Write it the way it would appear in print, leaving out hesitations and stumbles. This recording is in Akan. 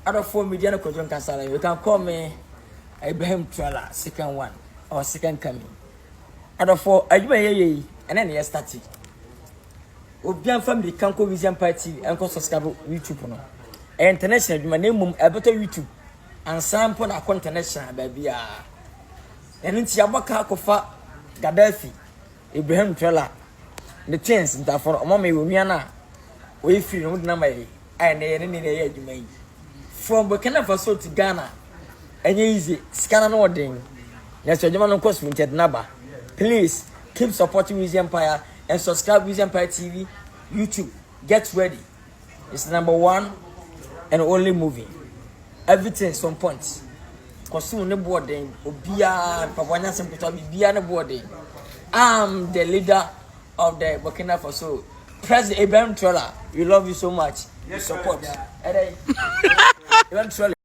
out of 4 media no control cancel. You can call me Ibrahim Trailer, second one or second coming. Out of 4, and then you started. Obian family can go Vision Party and go subscribe YouTube no. International, my name a better YouTube and sample a international baby. And it's Yabaka Kofa Gaddafi, Ibrahim Trailer. The chance that for mommy Wumiana, we feel no number. And any from Burkina Faso to Ghana, and easy scanner ordering. Yes, your German course winter number. Please keep supporting Museum Empire and subscribe Museum Empire TV, YouTube. Get ready. It's #1 and only movie. Everything's on point. Consume the boarding, Obia, Pavana Sempeto, Bia the boarding. I'm the leader of the Burkina Faso. President Abraham Troller, we love you so much. Support. Eventually.